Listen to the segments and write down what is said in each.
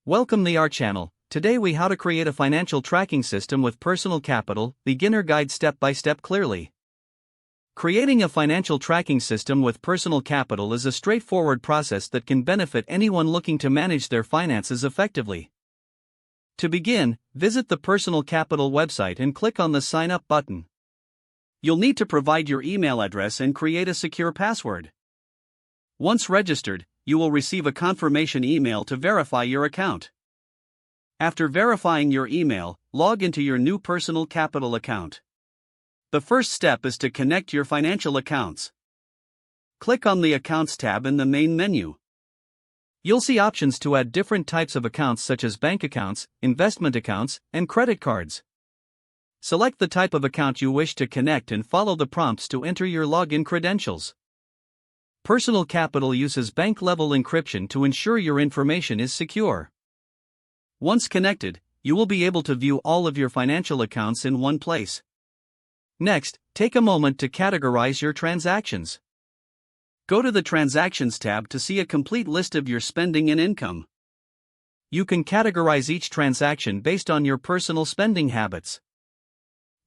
Welcome to our channel. Today we how to create a financial tracking system with personal capital, beginner guide step by step clearly. Creating a financial tracking system with personal capital is a straightforward process that can benefit anyone looking to manage their finances effectively. To begin, visit the Personal Capital website and click on the Sign Up button. You'll need to provide your email address and create a secure password. Once registered, you will receive a confirmation email to verify your account. After verifying your email, log into your new Personal Capital account. The first step is to connect your financial accounts. Click on the Accounts tab in the main menu. You'll see options to add different types of accounts such as bank accounts, investment accounts, and credit cards. Select the type of account you wish to connect and follow the prompts to enter your login credentials. Personal Capital uses bank-level encryption to ensure your information is secure. Once connected, you will be able to view all of your financial accounts in one place. Next, take a moment to categorize your transactions. Go to the Transactions tab to see a complete list of your spending and income. You can categorize each transaction based on your personal spending habits.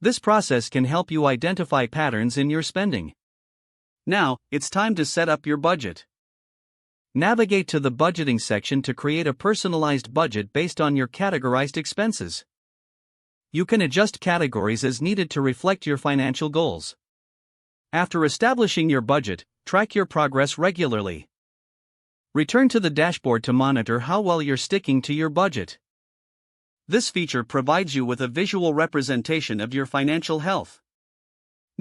This process can help you identify patterns in your spending. Now, it's time to set up your budget. Navigate to the budgeting section to create a personalized budget based on your categorized expenses. You can adjust categories as needed to reflect your financial goals. After establishing your budget, track your progress regularly. Return to the dashboard to monitor how well you're sticking to your budget. This feature provides you with a visual representation of your financial health.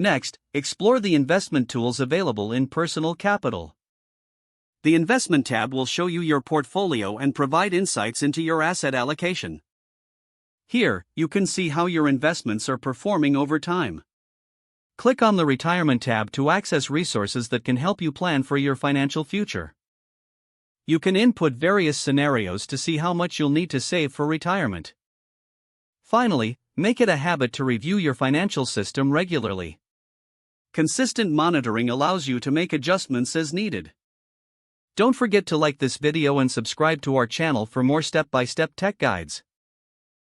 Next, explore the investment tools available in Personal Capital. The Investment tab will show you your portfolio and provide insights into your asset allocation. Here, you can see how your investments are performing over time. Click on the Retirement tab to access resources that can help you plan for your financial future. You can input various scenarios to see how much you'll need to save for retirement. Finally, make it a habit to review your financial system regularly. Consistent monitoring allows you to make adjustments as needed. Don't forget to like this video and subscribe to our channel for more step-by-step tech guides.